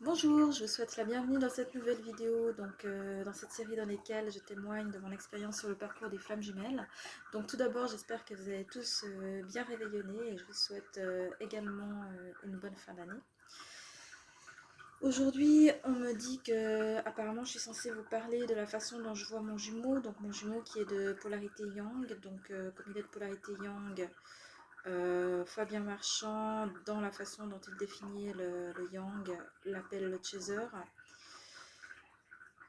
Bonjour, je vous souhaite la bienvenue dans cette nouvelle vidéo, dans cette série dans laquelle je témoigne de mon expérience sur le parcours des flammes jumelles. Donc tout d'abord, j'espère que vous avez tous bien réveillonné et je vous souhaite également une bonne fin d'année. Aujourd'hui, on me dit que apparemment je suis censée vous parler de la façon dont je vois mon jumeau, donc mon jumeau qui est de polarité yang, comme il est de polarité yang, Fabien Marchand, dans la façon dont il définit le yang, l'appelle le chaser.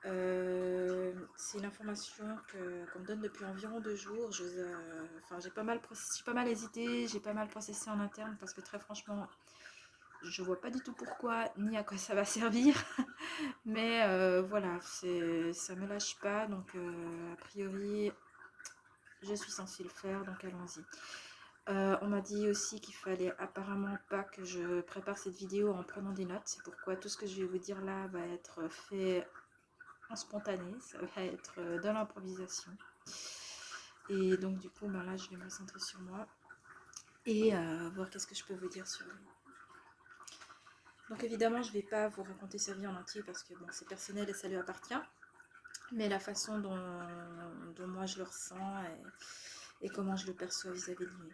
C'est une information qu'on me donne depuis environ 2 jours. J'ai pas mal hésité, j'ai pas mal processé en interne parce que très franchement, je vois pas du tout pourquoi ni à quoi ça va servir. Mais voilà, ça me lâche pas. Donc a priori, je suis censée le faire, donc allons-y. On m'a dit aussi qu'il fallait apparemment pas que je prépare cette vidéo en prenant des notes. C'est pourquoi tout ce que je vais vous dire là va être fait en spontané, ça va être de l'improvisation. Et donc du coup, là, je vais me concentrer sur moi et voir qu'est-ce que je peux vous dire sur lui. Donc évidemment, je ne vais pas vous raconter sa vie en entier parce que bon, c'est personnel et ça lui appartient. Mais la façon dont moi je le ressens et comment je le perçois vis-à-vis de lui.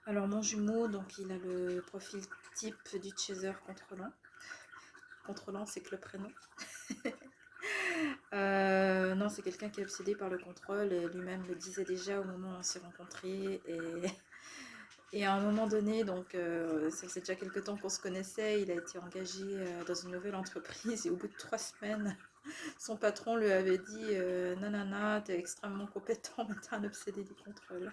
Alors mon jumeau, donc il a le profil type du chaser contrôlant. Contrôlant, c'est que le prénom. Non, c'est quelqu'un qui est obsédé par le contrôle et lui-même le disait déjà au moment où on s'est rencontrés. Et à un moment donné, donc ça faisait déjà quelques temps qu'on se connaissait, il a été engagé dans une nouvelle entreprise et au bout de 3 semaines, son patron lui avait dit Nanana, t'es extrêmement compétent, mais t'es un obsédé du contrôle.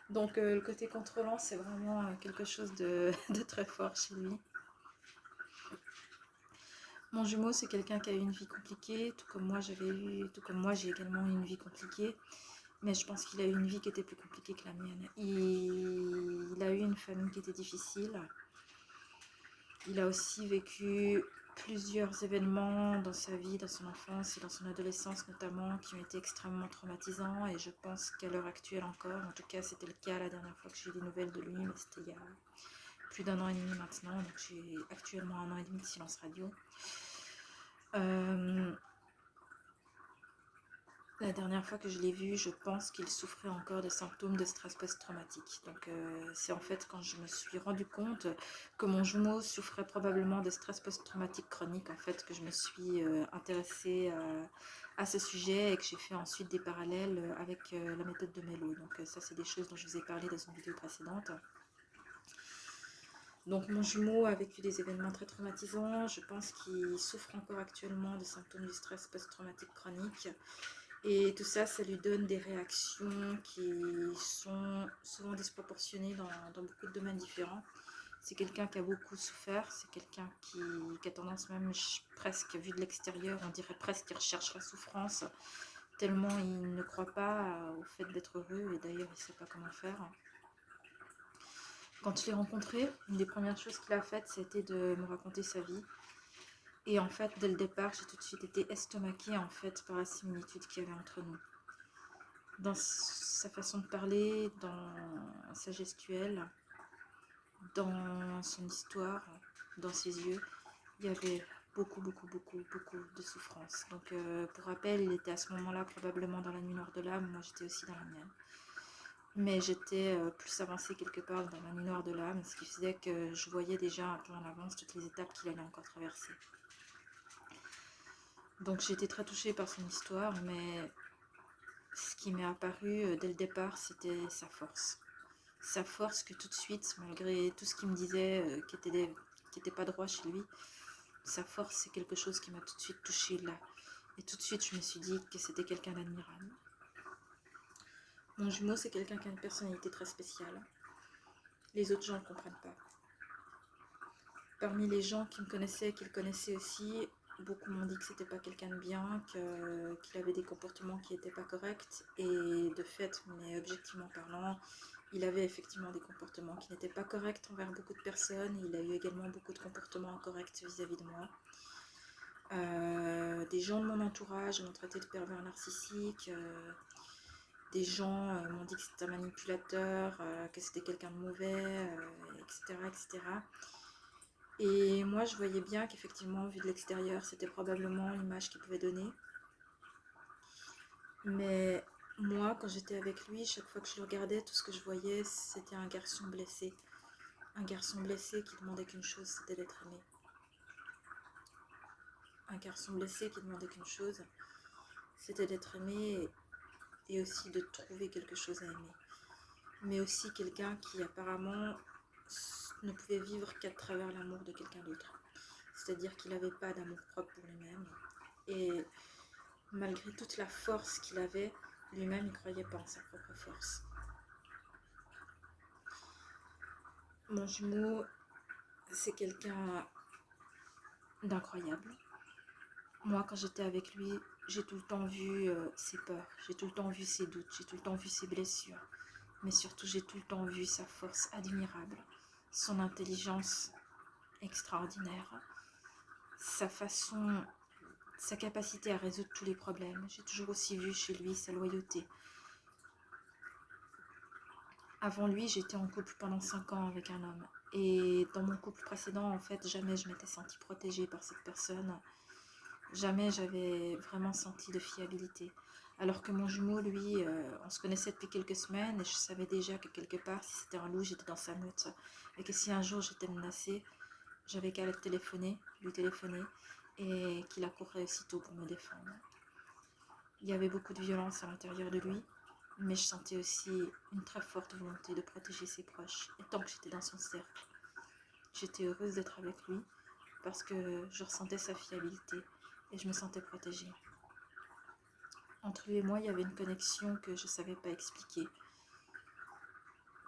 Donc le côté contrôlant, c'est vraiment quelque chose de très fort chez lui. Mon jumeau, c'est quelqu'un qui a eu une vie compliquée, tout comme moi j'ai également eu une vie compliquée. Mais je pense qu'il a eu une vie qui était plus compliquée que la mienne. Il a eu une famille qui était difficile. Il a aussi vécu plusieurs événements dans sa vie, dans son enfance et dans son adolescence notamment, qui ont été extrêmement traumatisants. Et je pense qu'à l'heure actuelle encore, en tout cas c'était le cas la dernière fois que j'ai eu des nouvelles de lui, mais c'était il y a plus d'1 an et demi maintenant. Donc j'ai actuellement 1 an et demi de silence radio. La dernière fois que je l'ai vu, je pense qu'il souffrait encore de symptômes de stress post-traumatique. Donc c'est en fait quand je me suis rendu compte que mon jumeau souffrait probablement de stress post-traumatique chronique, en fait, que je me suis intéressée à ce sujet et que j'ai fait ensuite des parallèles avec la méthode de Mello. Donc ça, c'est des choses dont je vous ai parlé dans une vidéo précédente. Donc mon jumeau a vécu des événements très traumatisants. Je pense qu'il souffre encore actuellement de symptômes du stress post-traumatique chronique. Et tout ça, ça lui donne des réactions qui sont souvent disproportionnées dans beaucoup de domaines différents. C'est quelqu'un qui a beaucoup souffert, c'est quelqu'un qui a tendance même presque, vu de l'extérieur, on dirait presque qu'il recherche la souffrance, tellement il ne croit pas au fait d'être heureux et d'ailleurs il ne sait pas comment faire. Quand je l'ai rencontré, une des premières choses qu'il a faites, c'était de me raconter sa vie. Et en fait, dès le départ, j'ai tout de suite été estomaquée en fait, par la similitude qu'il y avait entre nous. Dans sa façon de parler, dans sa gestuelle, dans son histoire, dans ses yeux, il y avait beaucoup de souffrance. Donc pour rappel, il était à ce moment-là probablement dans la nuit noire de l'âme, moi j'étais aussi dans la mienne. Mais j'étais plus avancée quelque part dans la nuit noire de l'âme, ce qui faisait que je voyais déjà un peu en avance toutes les étapes qu'il allait encore traverser. Donc j'ai été très touchée par son histoire, mais ce qui m'est apparu dès le départ, c'était sa force. Sa force que tout de suite, malgré tout ce qu'il me disait qui était pas droit chez lui, sa force c'est quelque chose qui m'a tout de suite touchée là. Et tout de suite je me suis dit que c'était quelqu'un d'admirable. Mon jumeau c'est quelqu'un qui a une personnalité très spéciale. Les autres gens ne comprennent pas. Parmi les gens qui me connaissaient, qui le connaissaient aussi, beaucoup m'ont dit que c'était pas quelqu'un de bien, qu'il avait des comportements qui n'étaient pas corrects. Et de fait, mais objectivement parlant, il avait effectivement des comportements qui n'étaient pas corrects envers beaucoup de personnes. Il a eu également beaucoup de comportements incorrects vis-à-vis de moi. Des gens de mon entourage m'ont traité de pervers narcissique. Des gens m'ont dit que c'était un manipulateur, que c'était quelqu'un de mauvais, etc., etc. Et moi, je voyais bien qu'effectivement, vu de l'extérieur, c'était probablement l'image qu'il pouvait donner. Mais moi, quand j'étais avec lui, chaque fois que je le regardais, tout ce que je voyais, c'était un garçon blessé. Un garçon blessé qui demandait qu'une chose, c'était d'être aimé. Un garçon blessé qui demandait qu'une chose, c'était d'être aimé et aussi de trouver quelque chose à aimer. Mais aussi quelqu'un qui apparemment ne pouvait vivre qu'à travers l'amour de quelqu'un d'autre. C'est-à-dire qu'il n'avait pas d'amour propre pour lui-même. Et malgré toute la force qu'il avait, lui-même il ne croyait pas en sa propre force. Mon jumeau, c'est quelqu'un d'incroyable. Moi, quand j'étais avec lui, j'ai tout le temps vu ses peurs, j'ai tout le temps vu ses doutes, j'ai tout le temps vu ses blessures. Mais surtout, j'ai tout le temps vu sa force admirable, son intelligence extraordinaire, sa façon, sa capacité à résoudre tous les problèmes. J'ai toujours aussi vu chez lui sa loyauté. Avant lui, j'étais en couple pendant 5 ans avec un homme. Et dans mon couple précédent, en fait, jamais je m'étais sentie protégée par cette personne. Jamais j'avais vraiment senti de fiabilité. Alors que mon jumeau, lui, on se connaissait depuis quelques semaines et je savais déjà que quelque part, si c'était un loup, j'étais dans sa meute. Et que si un jour j'étais menacée, j'avais qu'à lui téléphoner, et qu'il accourrait aussitôt pour me défendre. Il y avait beaucoup de violence à l'intérieur de lui, mais je sentais aussi une très forte volonté de protéger ses proches. Et tant que j'étais dans son cercle, j'étais heureuse d'être avec lui parce que je ressentais sa fiabilité et je me sentais protégée. Entre lui et moi, il y avait une connexion que je ne savais pas expliquer.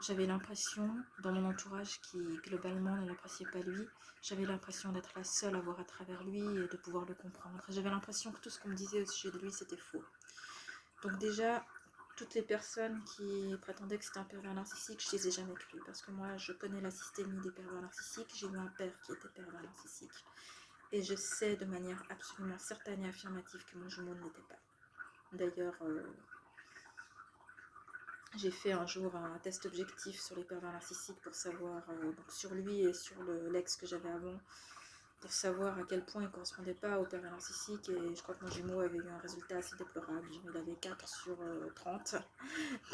J'avais l'impression, dans mon entourage qui globalement ne l'appréciait pas lui, j'avais l'impression d'être la seule à voir à travers lui et de pouvoir le comprendre. J'avais l'impression que tout ce qu'on me disait au sujet de lui, c'était faux. Donc déjà, toutes les personnes qui prétendaient que c'était un pervers narcissique, je les ai jamais crues. Parce que moi, je connais la systémie des pervers narcissiques. J'ai eu un père qui était pervers narcissique. Et je sais de manière absolument certaine et affirmative que mon jumeau ne l'était pas. D'ailleurs, j'ai fait un jour un test objectif sur les pervers narcissiques pour savoir, donc sur lui et sur l'ex que j'avais avant, pour savoir à quel point il ne correspondait pas au pervers narcissique. Et je crois que mon jumeau avait eu un résultat assez déplorable. Il avait 4 sur 30.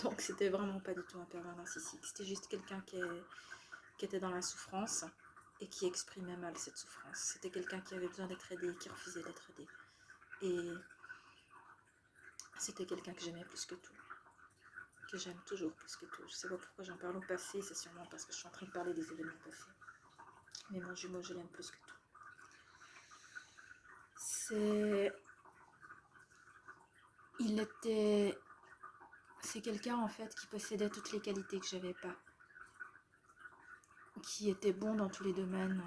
Donc c'était vraiment pas du tout un pervers narcissique. C'était juste quelqu'un qui était dans la souffrance et qui exprimait mal cette souffrance. C'était quelqu'un qui avait besoin d'être aidé et qui refusait d'être aidé. Et c'était quelqu'un que j'aimais plus que tout. Que j'aime toujours plus que tout. Je sais pas pourquoi j'en parle au passé, c'est sûrement parce que je suis en train de parler des événements passés. Mais mon jumeau, je l'aime plus que tout. C'est quelqu'un en fait qui possédait toutes les qualités que j'avais pas. Qui était bon dans tous les domaines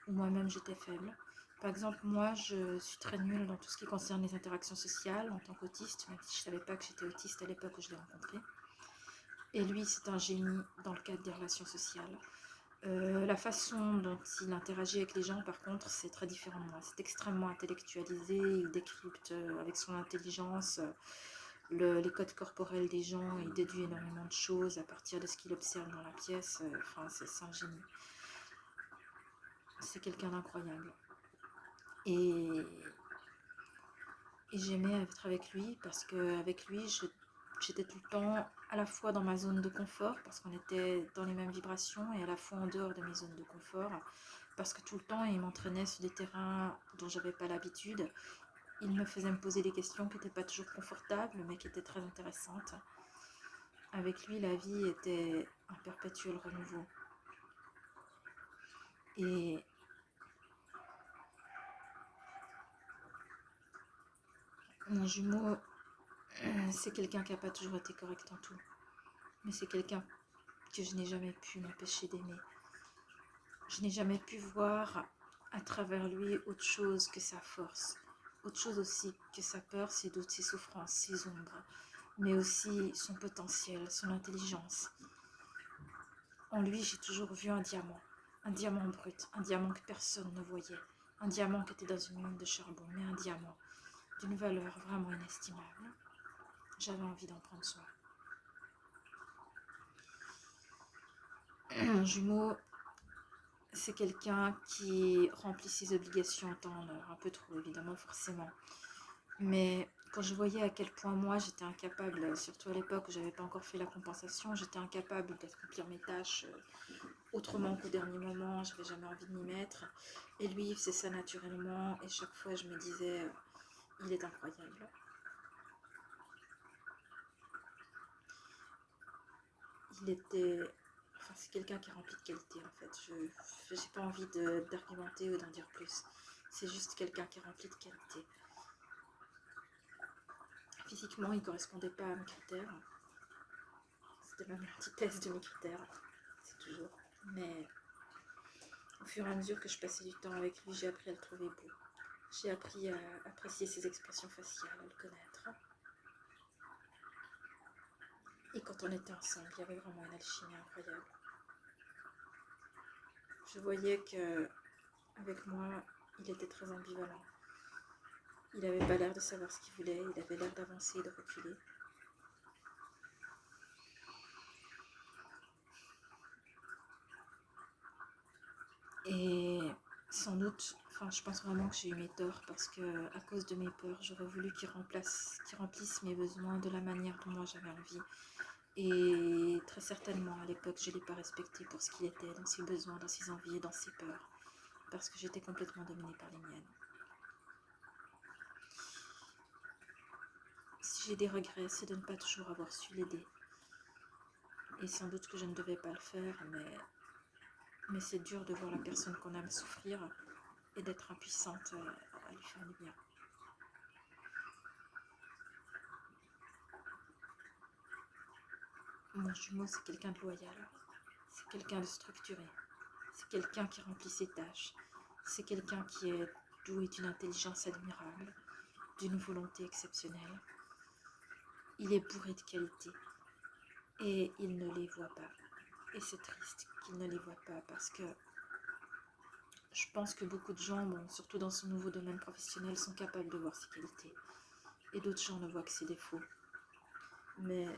où moi-même j'étais faible. Par exemple, moi, je suis très nulle dans tout ce qui concerne les interactions sociales en tant qu'autiste, même si je ne savais pas que j'étais autiste à l'époque où je l'ai rencontré. Et lui, c'est un génie dans le cadre des relations sociales. La façon dont il interagit avec les gens, par contre, c'est très différent de moi. C'est extrêmement intellectualisé, il décrypte avec son intelligence les codes corporels des gens, il déduit énormément de choses à partir de ce qu'il observe dans la pièce. Enfin, c'est un génie. C'est quelqu'un d'incroyable. Et j'aimais être avec lui parce qu'avec lui, j'étais tout le temps à la fois dans ma zone de confort parce qu'on était dans les mêmes vibrations et à la fois en dehors de mes zones de confort parce que tout le temps, il m'entraînait sur des terrains dont j'avais pas l'habitude. Il me faisait me poser des questions qui n'étaient pas toujours confortables mais qui étaient très intéressantes. Avec lui, la vie était un perpétuel renouveau. Et mon jumeau, c'est quelqu'un qui n'a pas toujours été correct en tout. Mais c'est quelqu'un que je n'ai jamais pu m'empêcher d'aimer. Je n'ai jamais pu voir à travers lui autre chose que sa force. Autre chose aussi que sa peur, ses doutes, ses souffrances, ses ombres. Mais aussi son potentiel, son intelligence. En lui, j'ai toujours vu un diamant brut, un diamant que personne ne voyait, un diamant qui était dans une mine de charbon, mais un diamant d'une valeur vraiment inestimable. J'avais envie d'en prendre soin. Mon jumeau, c'est quelqu'un qui remplit ses obligations en temps en heure, un peu trop évidemment, forcément. Mais quand je voyais à quel point moi j'étais incapable, surtout à l'époque où j'avais pas encore fait la compensation, j'étais incapable d'accomplir mes tâches autrement qu'au dernier moment, j'avais jamais envie de m'y mettre. Et lui, il faisait ça naturellement, et chaque fois je me disais, il est incroyable. Il était... Enfin, c'est quelqu'un qui est rempli de qualité en fait. Je n'ai pas envie d'argumenter ou d'en dire plus. C'est juste quelqu'un qui est rempli de qualité. Physiquement, il ne correspondait pas à mes critères. C'était même l'antithèse de mes critères. C'est toujours. Mais au fur et à mesure que je passais du temps avec lui, j'ai appris à le trouver beau. J'ai appris à apprécier ses expressions faciales, à le connaître. Et quand on était ensemble, il y avait vraiment une alchimie incroyable. Je voyais que avec moi, il était très ambivalent. Il n'avait pas l'air de savoir ce qu'il voulait, il avait l'air d'avancer et de reculer. Et sans doute, enfin je pense vraiment que j'ai eu mes torts parce que à cause de mes peurs, j'aurais voulu qu'il remplisse mes besoins de la manière dont moi j'avais envie. Et très certainement à l'époque, je ne l'ai pas respecté pour ce qu'il était, dans ses besoins, dans ses envies et dans ses peurs. Parce que j'étais complètement dominée par les miennes. Si j'ai des regrets, c'est de ne pas toujours avoir su l'aider. Et sans doute que je ne devais pas le faire, mais c'est dur de voir la personne qu'on aime souffrir et d'être impuissante à lui faire du bien. Mon jumeau, c'est quelqu'un de loyal, c'est quelqu'un de structuré, c'est quelqu'un qui remplit ses tâches, c'est quelqu'un qui est doué d'une intelligence admirable, d'une volonté exceptionnelle. Il est bourré de qualités et il ne les voit pas. Et c'est triste qu'il ne les voit pas parce que je pense que beaucoup de gens, bon, surtout dans ce nouveau domaine professionnel, sont capables de voir ses qualités. Et d'autres gens ne voient que ses défauts. Mais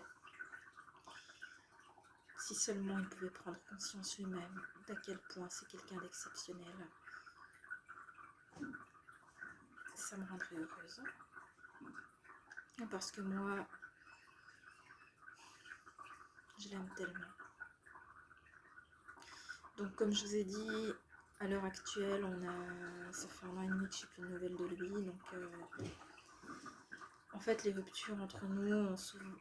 si seulement il pouvait prendre conscience lui-même d'à quel point c'est quelqu'un d'exceptionnel, ça me rendrait heureuse. Parce que moi, je l'aime tellement. Donc comme je vous ai dit, à l'heure actuelle, ça fait 1 an et demi que je n'ai plus de nouvelles de lui. Donc en fait, les ruptures entre nous ont souvent...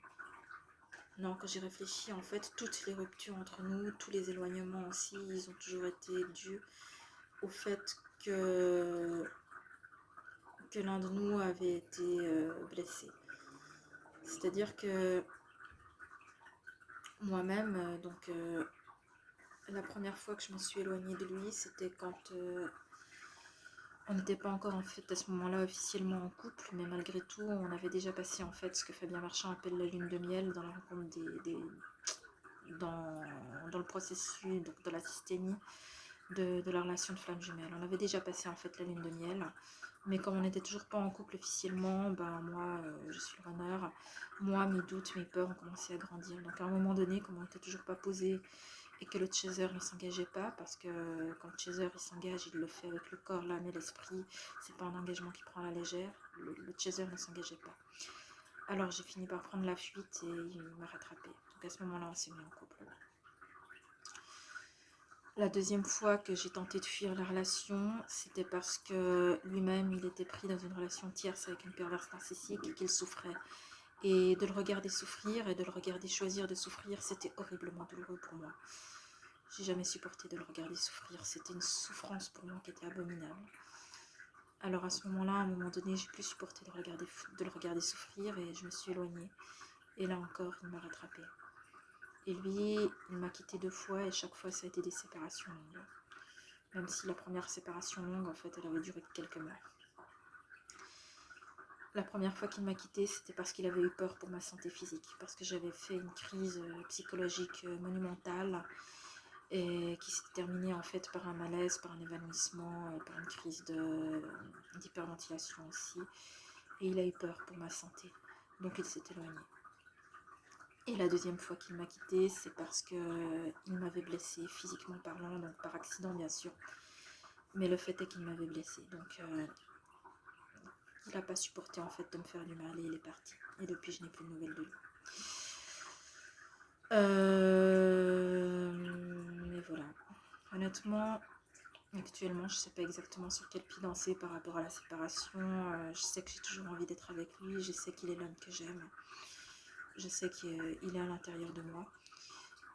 Non, quand j'y réfléchis, en fait, toutes les ruptures entre nous, tous les éloignements aussi, ils ont toujours été dus au fait que l'un de nous avait été blessé. C'est-à-dire que moi-même, la première fois que je me suis éloignée de lui, c'était quand on n'était pas encore en fait à ce moment-là officiellement en couple, mais malgré tout, on avait déjà passé en fait ce que Fabien Marchand appelle la lune de miel dans la rencontre dans le processus donc de la systémie de la relation de flamme jumelle. On avait déjà passé en fait la lune de miel, mais comme on n'était toujours pas en couple officiellement, ben moi je suis le runner, moi mes doutes, mes peurs ont commencé à grandir. Donc à un moment donné, comme on n'était toujours pas posé et que le chaser ne s'engageait pas, parce que quand le chaser il s'engage, il le fait avec le corps, l'âme et l'esprit, c'est pas un engagement qui prend à la légère, le chaser ne s'engageait pas. Alors j'ai fini par prendre la fuite et il m'a rattrapée. Donc à ce moment-là, on s'est mis en couple. La deuxième fois que j'ai tenté de fuir la relation, c'était parce que lui-même, il était pris dans une relation tierce avec une perverse narcissique et qu'il souffrait. Et de le regarder souffrir et de le regarder choisir de souffrir, c'était horriblement douloureux pour moi. J'ai jamais supporté de le regarder souffrir. C'était une souffrance pour moi qui était abominable. Alors à ce moment-là, à un moment donné, j'ai plus supporté de le regarder souffrir et je me suis éloignée. Et là encore, il m'a rattrapée. Et lui, il m'a quittée 2 fois et chaque fois, ça a été des séparations longues. Même si la première séparation longue, en fait, elle avait duré quelques mois. La première fois qu'il m'a quittée, c'était parce qu'il avait eu peur pour ma santé physique, parce que j'avais fait une crise psychologique monumentale et qui s'est terminée en fait par un malaise, par un évanouissement, par une crise d'hyperventilation aussi. Et il a eu peur pour ma santé, donc il s'est éloigné. Et la deuxième fois qu'il m'a quittée, c'est parce que il m'avait blessée physiquement parlant, donc par accident bien sûr. Mais le fait est qu'il m'avait blessée, donc il n'a pas supporté en fait de me faire du mal et il est parti. Et depuis, je n'ai plus de nouvelles de lui. Mais voilà. Honnêtement, actuellement, je ne sais pas exactement sur quel pied danser par rapport à la séparation. Je sais que j'ai toujours envie d'être avec lui. Je sais qu'il est l'homme que j'aime. Je sais qu'il est à l'intérieur de moi.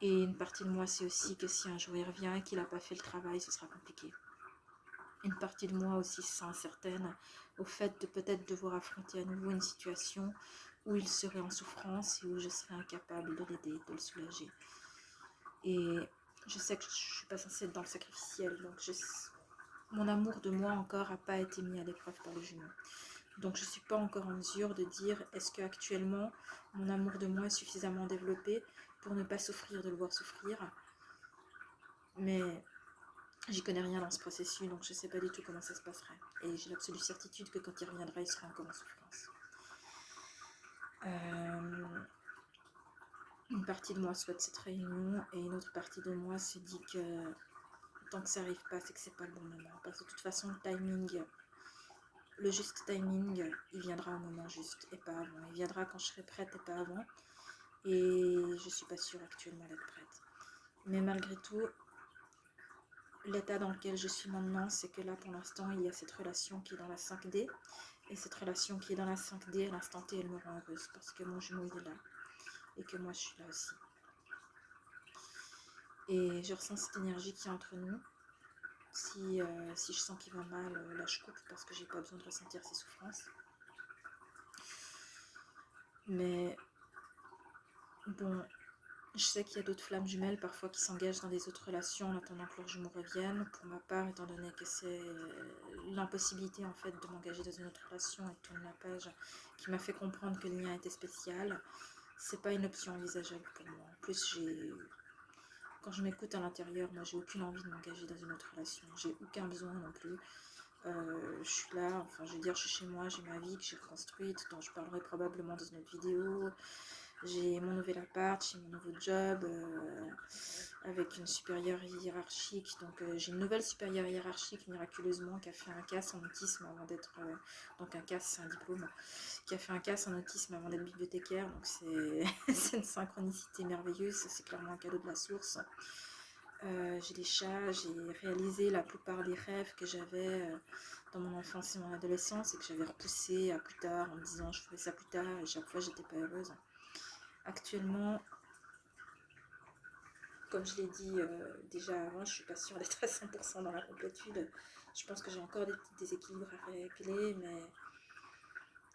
Et une partie de moi sait aussi que si un jour il revient et qu'il n'a pas fait le travail, ce sera compliqué. Une partie de moi aussi se sent incertaine au fait de peut-être devoir affronter à nouveau une situation où il serait en souffrance et où je serais incapable de l'aider, de le soulager. Et je sais que je ne suis pas censée être dans le sacrificiel, donc mon amour de moi encore n'a pas été mis à l'épreuve par le jumeau. Donc je ne suis pas encore en mesure de dire est-ce qu'actuellement mon amour de moi est suffisamment développé pour ne pas souffrir de le voir souffrir. Mais j'y connais rien dans ce processus, donc je ne sais pas du tout comment ça se passerait. Et j'ai l'absolue certitude que quand il reviendra, il sera encore en souffrance. Une partie de moi souhaite cette réunion et une autre partie de moi se dit que tant que ça n'arrive pas, c'est que c'est pas le bon moment. Parce que de toute façon, le juste timing, il viendra au moment juste et pas avant. Il viendra quand je serai prête et pas avant. Et je suis pas sûre actuellement d'être prête. Mais malgré tout, l'état dans lequel je suis maintenant, c'est que là, pour l'instant, il y a cette relation qui est dans la 5D. Et cette relation qui est dans la 5D, à l'instant T, elle me rend heureuse parce que mon jumeau, il est là. Et que moi, je suis là aussi. Et je ressens cette énergie qui est entre nous. Si je sens qu'il va mal, là, je coupe parce que j'ai pas besoin de ressentir ses souffrances. Mais bon, je sais qu'il y a d'autres flammes jumelles parfois qui s'engagent dans des autres relations en attendant que leur jumeau revienne. Pour ma part, étant donné que c'est l'impossibilité en fait de m'engager dans une autre relation et de tourner la page qui m'a fait comprendre que le lien était spécial, c'est pas une option envisageable pour moi. En plus, quand je m'écoute à l'intérieur, moi j'ai aucune envie de m'engager dans une autre relation. J'ai aucun besoin non plus. Je suis là, enfin je veux dire, je suis chez moi, j'ai ma vie que j'ai reconstruite, dont je parlerai probablement dans une autre vidéo. J'ai mon nouvel appart, j'ai mon nouveau job, avec une supérieure hiérarchique. Donc j'ai une nouvelle supérieure hiérarchique miraculeusement qui a fait un CAS en autisme avant d'être... donc un CAS, c'est un diplôme, qui a fait un CAS en autisme avant d'être bibliothécaire. Donc c'est une synchronicité merveilleuse, c'est clairement un cadeau de la source. J'ai des chats, j'ai réalisé la plupart des rêves que j'avais dans mon enfance et mon adolescence et que j'avais repoussé à plus tard en me disant je ferai ça plus tard et chaque fois j'étais pas heureuse. Actuellement, comme je l'ai dit déjà avant, je suis pas sûre d'être à 100% dans la complétude. Je pense que j'ai encore des petits déséquilibres à régler, mais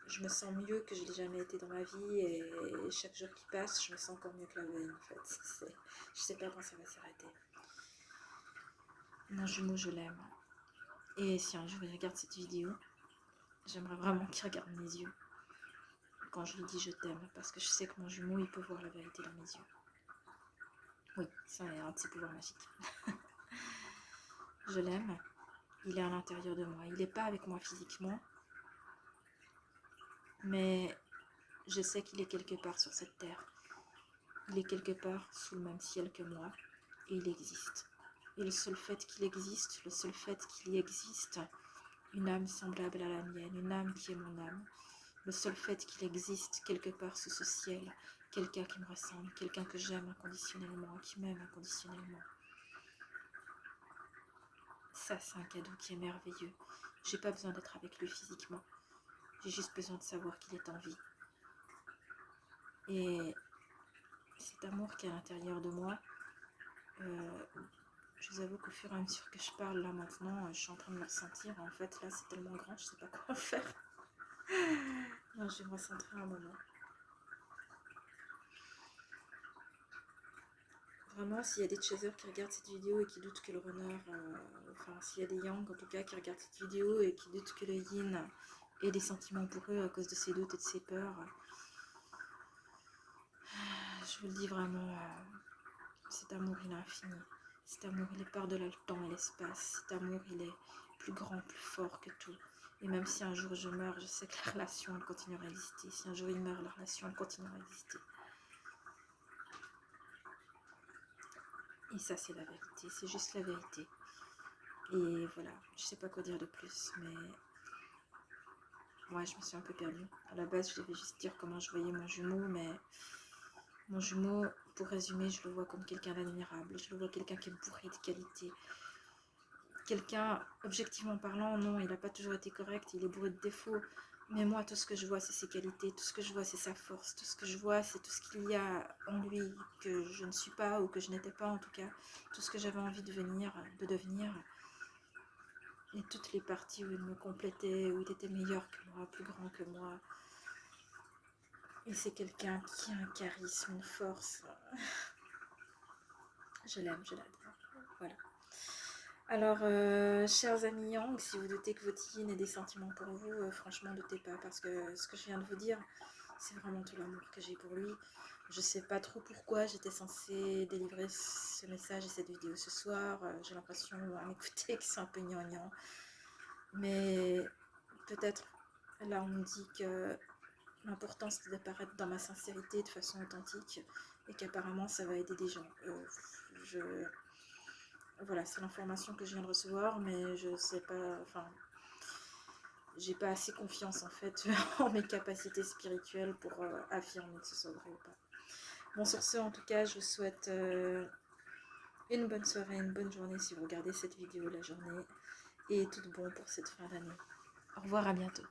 je me sens mieux que je l'ai jamais été dans ma vie et chaque jour qui passe, je me sens encore mieux que la veille en fait. Je sais pas quand ça va s'arrêter. Mon jumeau, je l'aime. Et si un jour il regarde cette vidéo, j'aimerais vraiment qu'il regarde mes yeux quand je lui dis je t'aime, parce que je sais que mon jumeau, il peut voir la vérité dans mes yeux. Oui, ça est un de ses pouvoirs magiques. Je l'aime, il est à l'intérieur de moi. Il n'est pas avec moi physiquement, mais je sais qu'il est quelque part sur cette terre. Il est quelque part sous le même ciel que moi, et il existe. Et le seul fait qu'il existe, le seul fait qu'il y existe, une âme semblable à la mienne, une âme qui est mon âme, le seul fait qu'il existe quelque part sous ce ciel, quelqu'un qui me ressemble, quelqu'un que j'aime inconditionnellement, qui m'aime inconditionnellement. Ça, c'est un cadeau qui est merveilleux. J'ai pas besoin d'être avec lui physiquement. J'ai juste besoin de savoir qu'il est en vie. Et cet amour qui est à l'intérieur de moi, je vous avoue qu'au fur et à mesure que je parle là maintenant, je suis en train de me ressentir. En fait, là, c'est tellement grand, je sais pas quoi faire. Non, je vais me recentrer un moment. Vraiment, s'il y a des chasers qui regardent cette vidéo et qui doutent que le runner, enfin s'il y a des yang en tout cas qui regardent cette vidéo et qui doutent que le yin ait des sentiments pour eux à cause de ses doutes et de ses peurs, je vous le dis vraiment, cet amour il est infini, cet amour il est par-delà le temps et l'espace, cet amour il est plus grand, plus fort que tout. Et même si un jour je meurs, je sais que la relation elle continuera à exister. Si un jour il meurt, la relation elle continuera à exister. Et ça, c'est la vérité, c'est juste la vérité. Et voilà, je sais pas quoi dire de plus, mais moi, je me suis un peu perdue. À la base, je devais juste dire comment je voyais mon jumeau, mais mon jumeau, pour résumer, je le vois comme quelqu'un d'admirable. Je le vois quelqu'un qui est bourré de qualité. Quelqu'un, objectivement parlant, non, il n'a pas toujours été correct, il est bourré de défauts. Mais moi, tout ce que je vois, c'est ses qualités, tout ce que je vois, c'est sa force, tout ce que je vois, c'est tout ce qu'il y a en lui que je ne suis pas, ou que je n'étais pas en tout cas, tout ce que j'avais envie de devenir, et toutes les parties où il me complétait, où il était meilleur que moi, plus grand que moi. Et c'est quelqu'un qui a un charisme, une force. Je l'aime, je l'adore. Voilà. Alors, chers amis Yang, si vous doutez que votre yin ait des sentiments pour vous, franchement, ne doutez pas, parce que ce que je viens de vous dire, c'est vraiment tout l'amour que j'ai pour lui. Je sais pas trop pourquoi j'étais censée délivrer ce message et cette vidéo ce soir. J'ai l'impression, à m'écouter, que c'est un peu gnangnan. Mais peut-être, là, on me dit que l'important, c'est d'apparaître dans ma sincérité de façon authentique, et qu'apparemment, ça va aider des gens. Voilà, c'est l'information que je viens de recevoir, mais je sais pas, enfin, j'ai pas assez confiance en fait en mes capacités spirituelles pour affirmer que ce soit vrai ou pas. Bon, sur ce, en tout cas, je vous souhaite une bonne soirée, une bonne journée si vous regardez cette vidéo la journée, et tout bon pour cette fin d'année. Au revoir, à bientôt.